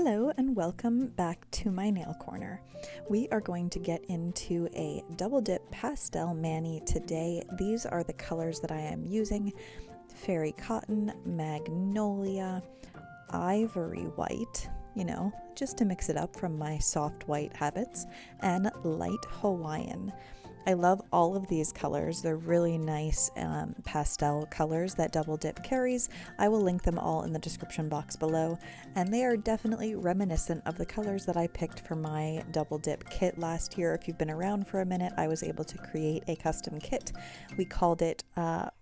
Hello and welcome back to my nail corner. We are going to get into a double dip pastel mani today. These are the colors that I am using: Fairy Cotton, Magnolia, Ivory White, just to mix it up from my soft white habits, and Light Hawaiian. I love all of these colors. They're really nice pastel colors that Double Dip carries. I will link them all in the description box below, and they are definitely reminiscent of the colors that I picked for my Double Dip kit last year. If you've been around for a minute, I was able to create a custom kit. We called it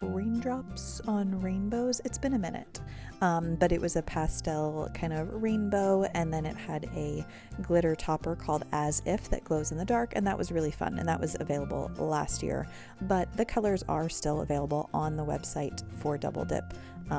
Raindrops on Rainbows. It's been a minute, but it was a pastel kind of rainbow, and then it had a glitter topper called As If that glows in the dark, and that was really fun, and that was available last year, but the colors are still available on the website for Double Dip,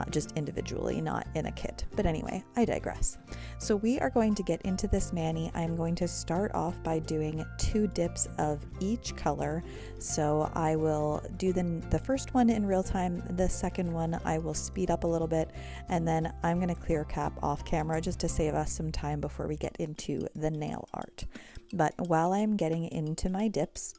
just individually, not in a kit. But anyway, I digress. So we are going to get into this mani. I'm going to start off by doing 2 dips of each color. So I will do the first one in real time, the second one I will speed up a little bit, and then I'm going to clear cap off camera just to save us some time before we get into the nail art. But while I'm getting into my dips,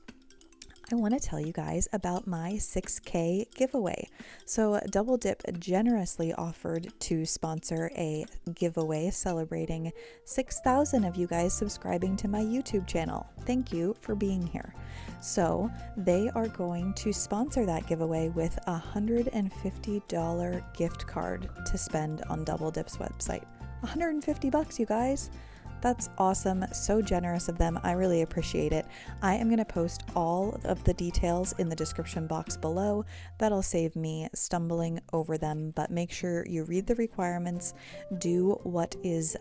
I want to tell you guys about my 6K giveaway. So Double Dip generously offered to sponsor a giveaway celebrating 6,000 of you guys subscribing to my YouTube channel. Thank you for being here. So they are going to sponsor that giveaway with a $150 gift card to spend on Double Dip's website. $150, you guys. That's awesome. So generous of them. I really appreciate it. I am going to post all of the details in the description box below. That'll save me stumbling over them, but make sure you read the requirements, do what is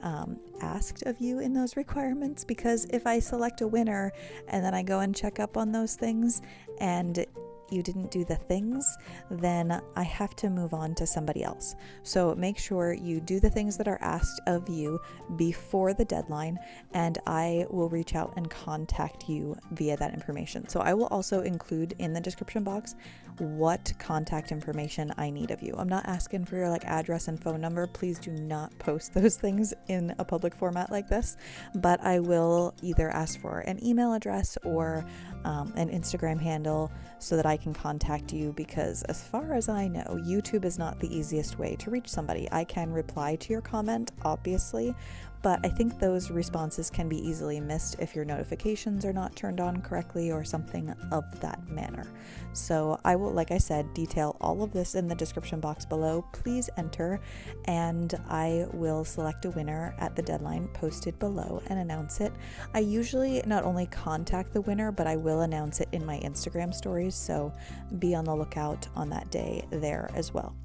asked of you in those requirements, because if I select a winner and then I go and check up on those things and you didn't do the things, then I have to move on to somebody else. So make sure you do the things that are asked of you before the deadline, and I will reach out and contact you via that information. So I will also include in the description box what contact information I need of you. I'm not asking for your address and phone number. Please do not post those things in a public format like this, but I will either ask for an email address or an Instagram handle so that I can contact you, because as far as I know, YouTube is not the easiest way to reach somebody. I can reply to your comment, obviously, but I think those responses can be easily missed if your notifications are not turned on correctly or something of that manner. So I will, like I said, detail all of this in the description box below. Please enter, and I will select a winner at the deadline posted below and announce it. I usually not only contact the winner, but I will announce it in my Instagram stories, so be on the lookout on that day there as well.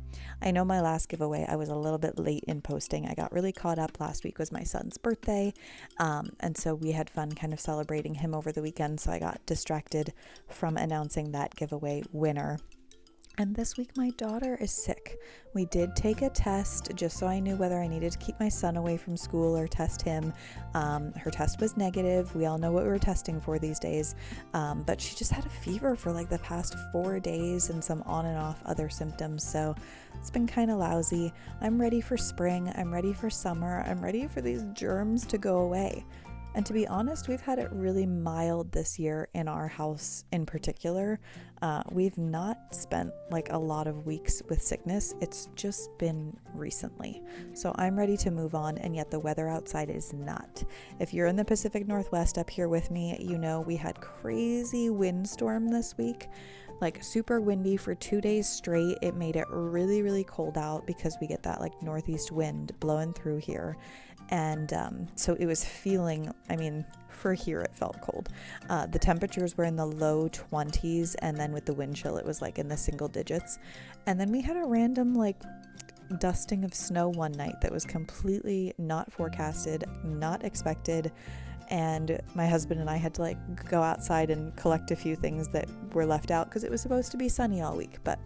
I know my last giveaway, I was a little bit late in posting. I got really caught up. Last week was my son's birthday, and so we had fun kind of celebrating him over the weekend, so I got distracted from announcing that giveaway winner. And this week my daughter is sick. We did take a test just so I knew whether I needed to keep my son away from school or test him. Her test was negative. We all know what we're testing for these days. But she just had a fever for the past 4 days and some on and off other symptoms. So it's been kind of lousy. I'm ready for spring. I'm ready for summer. I'm ready for these germs to go away. And to be honest, we've had it really mild this year in our house in particular. We've not spent a lot of weeks with sickness. It's just been recently. So I'm ready to move on, and yet the weather outside is not. If you're in the Pacific Northwest up here with me, we had crazy windstorm this week. Super windy for 2 days straight. It made it really, really cold out because we get that northeast wind blowing through here. And so it was feeling, for here it felt cold. The temperatures were in the low 20s, and then with the wind chill it was in the single digits. And then we had a random dusting of snow one night that was completely not forecasted, not expected. And my husband and I had to go outside and collect a few things that were left out because it was supposed to be sunny all week, but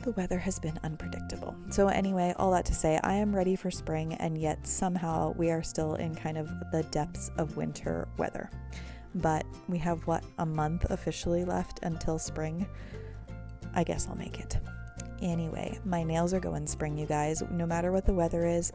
the weather has been unpredictable. So anyway, all that to say, I am ready for spring, and yet somehow we are still in kind of the depths of winter weather. But we have a month officially left until spring. I guess I'll make it. Anyway, my nails are going spring, you guys. No matter what the weather is,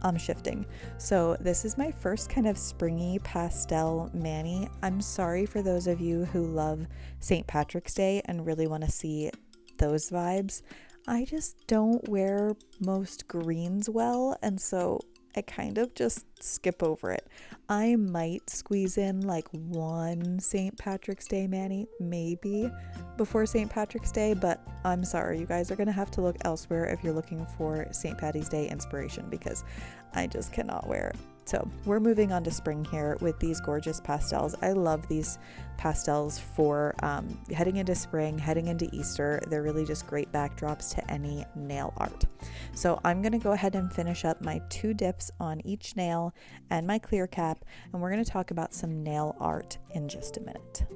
I'm shifting. So this is my first kind of springy pastel mani. I'm sorry for those of you who love St. Patrick's Day and really want to see those vibes. I just don't wear most greens well, and so I kind of just skip over it. I might squeeze in like one St. Patrick's Day mani, maybe, before St. Patrick's Day, but I'm sorry, you guys are going to have to look elsewhere if you're looking for St. Patty's Day inspiration, because I just cannot wear it. So we're moving on to spring here with these gorgeous pastels. I love these pastels for heading into spring, heading into Easter. They're really just great backdrops to any nail art. So I'm going to go ahead and finish up my 2 dips on each nail and my clear cap, and we're going to talk about some nail art in just a minute.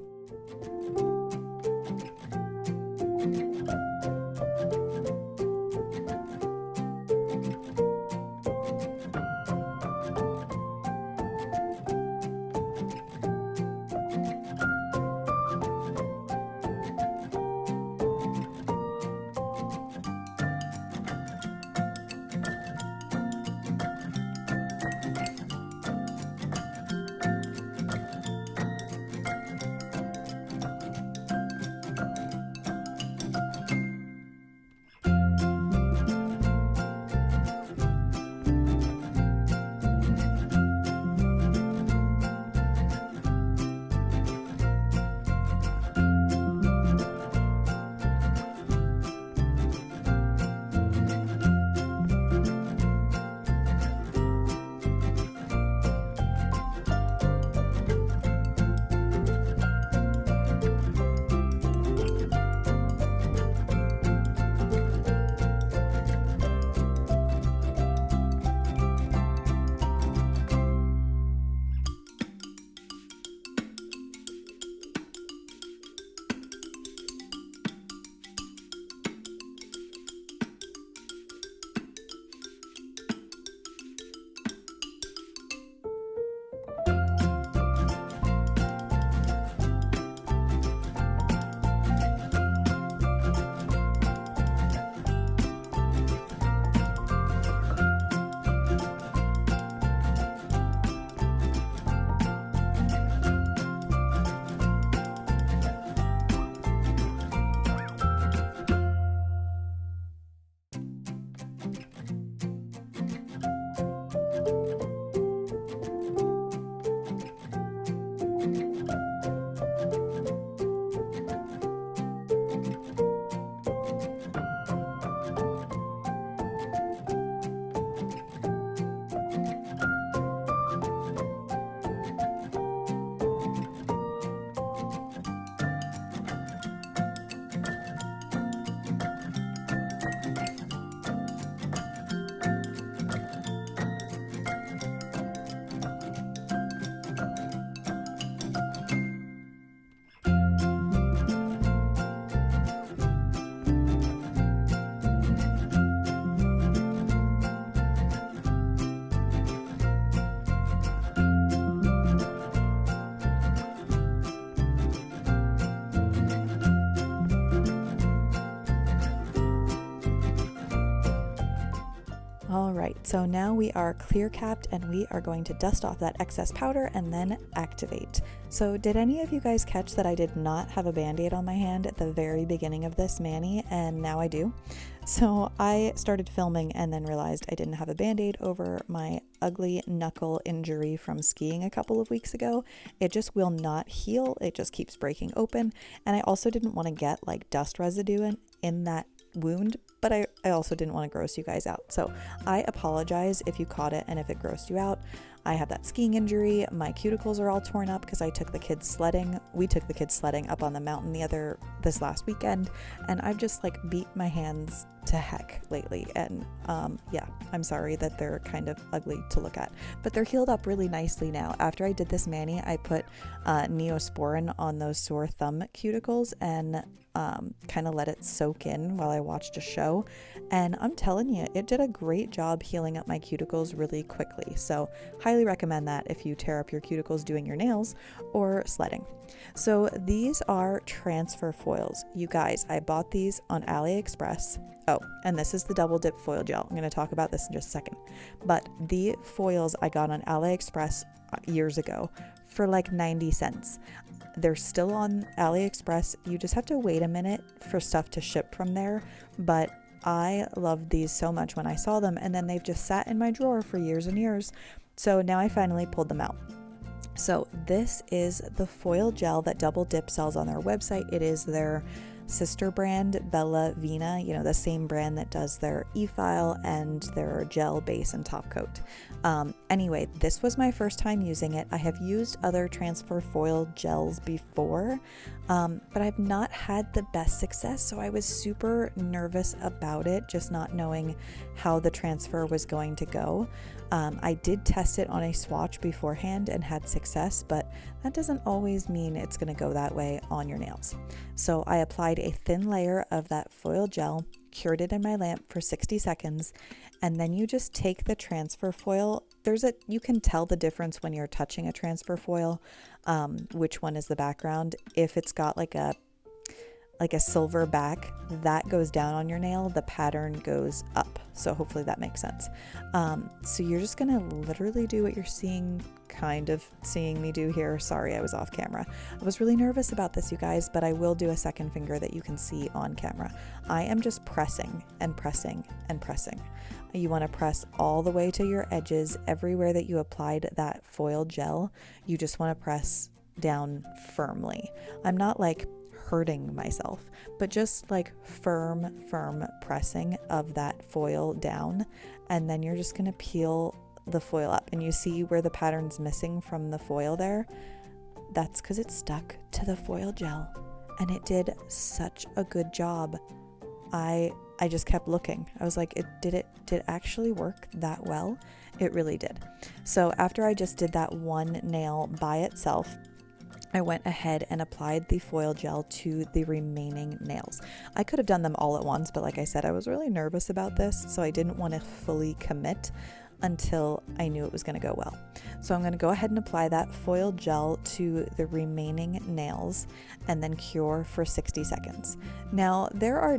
All right, so now we are clear capped and we are going to dust off that excess powder and then activate. So did any of you guys catch that I did not have a band-aid on my hand at the very beginning of this mani, and now I do? So I started filming and then realized I didn't have a band-aid over my ugly knuckle injury from skiing a couple of weeks ago. It just will not heal. It just keeps breaking open. And I also didn't want to get like dust residue in that wound, but I also didn't want to gross you guys out. So I apologize if you caught it and if it grossed you out. I have that skiing injury. My cuticles are all torn up because I took the kids sledding. We took the kids sledding up on the mountain this last weekend, and I've just like beat my hands to heck lately. And yeah, I'm sorry that they're kind of ugly to look at, but they're healed up really nicely now. After I did this mani, I put Neosporin on those sore thumb cuticles and kind of let it soak in while I watched a show. go. And I'm telling you, it did a great job healing up my cuticles really quickly. So highly recommend that if you tear up your cuticles doing your nails or sledding. So these are transfer foils. You guys, I bought these on AliExpress. Oh, and this is the double dip foil gel. I'm going to talk about this in just a second. But the foils I got on AliExpress years ago for like 90 cents. They're still on AliExpress. You just have to wait a minute for stuff to ship from there. But I loved these so much when I saw them, and then they've just sat in my drawer for years and years. So now I finally pulled them out. So this is the foil gel that Double Dip sells on their website. It is their sister brand, Vena, the same brand that does their e-file and their gel base and top coat. Anyway, this was my first time using it. I have used other transfer foil gels before, but I've not had the best success. So I was super nervous about it, just not knowing how the transfer was going to go. I did test it on a swatch beforehand and had success, but that doesn't always mean it's going to go that way on your nails. So I applied a thin layer of that foil gel, cured it in my lamp for 60 seconds, and then you just take the transfer foil. You can tell the difference when you're touching a transfer foil, which one is the background. If it's got like a silver back, that goes down on your nail, the pattern goes up. So hopefully that makes sense. So you're just gonna literally do what you're kind of seeing me do here. Sorry, I was off camera. I was really nervous about this, you guys, but I will do a second finger that you can see on camera. I am just pressing and pressing and pressing. You want to press all the way to your edges. Everywhere that you applied that foil gel, you just want to press down firmly. I'm not like hurting myself, but just like firm pressing of that foil down. And then you're just going to peel the foil up, and you see where the pattern's missing from the foil there. That's because it's stuck to the foil gel, and it did such a good job. I just kept looking. I was like, did it actually work that well? It really did. So after I just did that one nail by itself, I went ahead and applied the foil gel to the remaining nails. I could have done them all at once, but like I said, I was really nervous about this, so I didn't want to fully commit until I knew it was going to go well. So I'm going to go ahead and apply that foil gel to the remaining nails and then cure for 60 seconds. Now, there are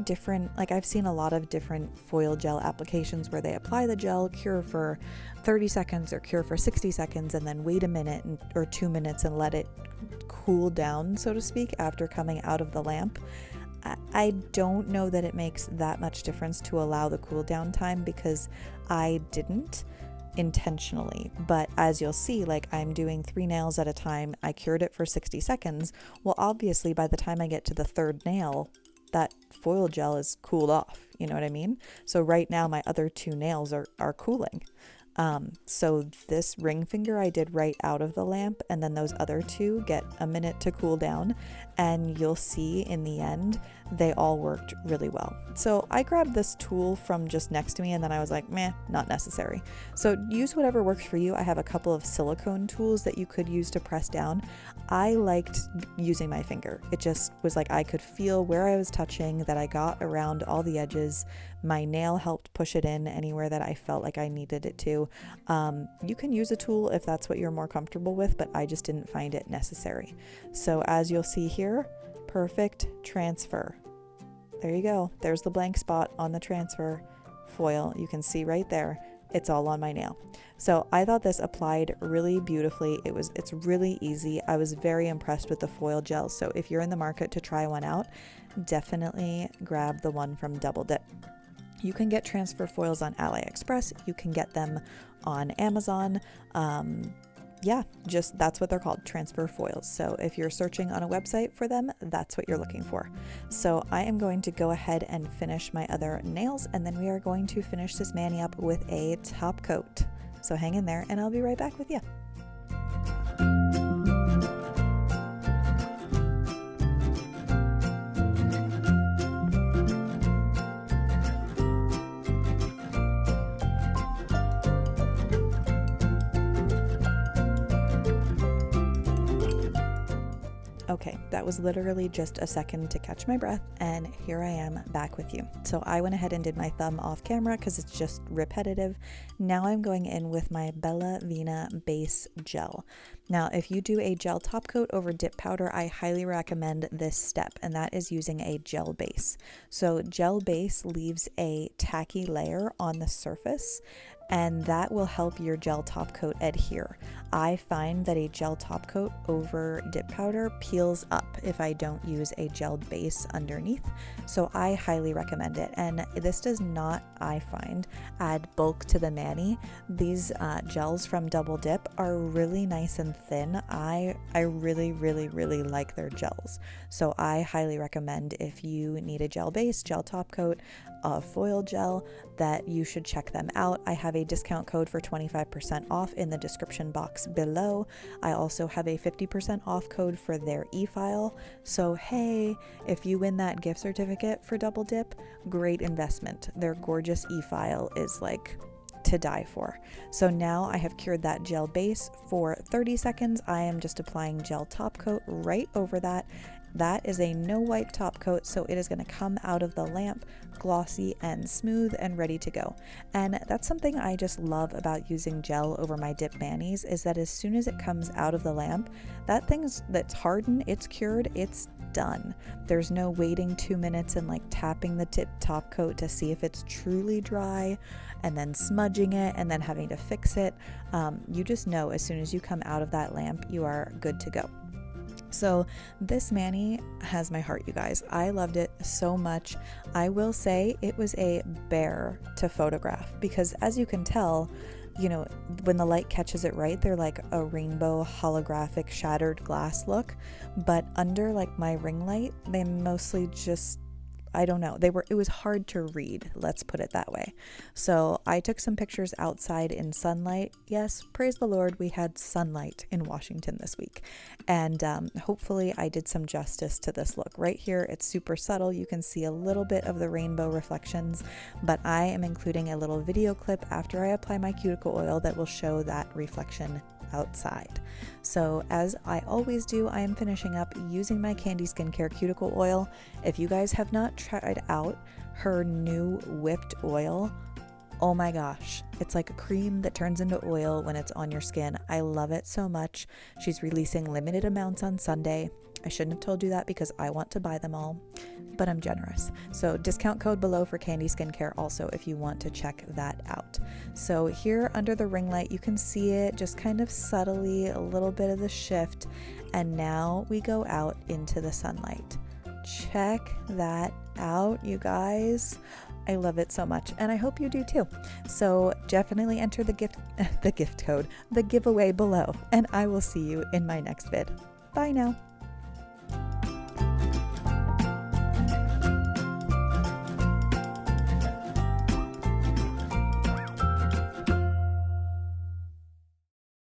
I've seen a lot of different foil gel applications where they apply the gel, cure for 30 seconds or cure for 60 seconds, and then wait a minute or 2 minutes and let it cool down, so to speak, after coming out of the lamp. I don't know that it makes that much difference to allow the cool down time, because I didn't intentionally. But as you'll see, like I'm doing 3 nails at a time. I cured it for 60 seconds. Well, obviously by the time I get to the third nail, that foil gel is cooled off. You know what I mean? So right now my other 2 nails are cooling. So this ring finger I did right out of the lamp, and then those other 2 get a minute to cool down, and you'll see in the end they all worked really well. So I grabbed this tool from just next to me, and then I was like, meh, not necessary. So use whatever works for you. I have a couple of silicone tools that you could use to press down. I liked using my finger. It just was like I could feel where I was touching, that I got around all the edges. My nail helped push it in anywhere that I felt like I needed it to. You can use a tool if that's what you're more comfortable with, but I just didn't find it necessary. So as you'll see here, perfect transfer. There you go. There's the blank spot on the transfer foil. You can see right there. It's all on my nail. So I thought this applied really beautifully. It's really easy. I was very impressed with the foil gel. So if you're in the market to try one out, definitely grab the one from Double Dip. You can get transfer foils on AliExpress. You can get them on Amazon. That's what they're called, transfer foils. So if you're searching on a website for them, that's what you're looking for. So I am going to go ahead and finish my other nails, and then we are going to finish this mani up with a top coat. So hang in there, and I'll be right back with you. Okay, that was literally just a second to catch my breath, and here I am back with you. So I went ahead and did my thumb off camera because it's just repetitive. Now I'm going in with my Bella Vena base gel. Now, if you do a gel top coat over dip powder, I highly recommend this step, and that is using a gel base. So gel base leaves a tacky layer on the surface, and that will help your gel top coat adhere. I find that a gel top coat over dip powder peels up if I don't use a gelled base underneath, so I highly recommend it. And this does not, I find, add bulk to the mani. These gels from Double Dip are really nice and thin. I really like their gels, so I highly recommend, if you need a gel base, gel top coat, foil gel, that you should check them out. I have a discount code for 25% off in the description box below. I also have a 50% off code for their e-file. So hey, if you win that gift certificate for Double Dip, great investment. Their gorgeous e-file is like to die for. So now I have cured that gel base for 30 seconds. I am just applying gel top coat right over that. That is a no wipe top coat, so it is going to come out of the lamp glossy and smooth and ready to go. And that's something I just love about using gel over my dip manis, is that as soon as it comes out of the lamp, that's hardened, it's cured, it's done. There's no waiting 2 minutes and like tapping the tip top coat to see if it's truly dry and then smudging it and then having to fix it. You just know as soon as you come out of that lamp, you are good to go. So this mani has my heart, you guys. I loved it so much. I will say it was a bear to photograph because, as you can tell, you know, when the light catches it right, they're like a rainbow holographic shattered glass look. But under like my ring light, they mostly just, I don't know, it was hard to read, let's put it that way. So I took some pictures outside in sunlight. Yes, praise the Lord, we had sunlight in Washington this week. And hopefully I did some justice to this look. Right here, it's super subtle. You can see a little bit of the rainbow reflections, but I am including a little video clip after I apply my cuticle oil that will show that reflection outside. So as I always do, I am finishing up using my Candi Skincare Cuticle Oil. If you guys have not tried out her new whipped oil, oh my gosh, it's like a cream that turns into oil when it's on your skin. I love it so much. She's releasing limited amounts on Sunday. I shouldn't have told you that because I want to buy them all, but I'm generous. So discount code below for Candi Skincare also if you want to check that out. So here under the ring light, you can see it just kind of subtly, a little bit of the shift. And now we go out into the sunlight. Check that out, you guys. I love it so much, and I hope you do too. So definitely enter the gift code, the giveaway below, and I will see you in my next vid. Bye now.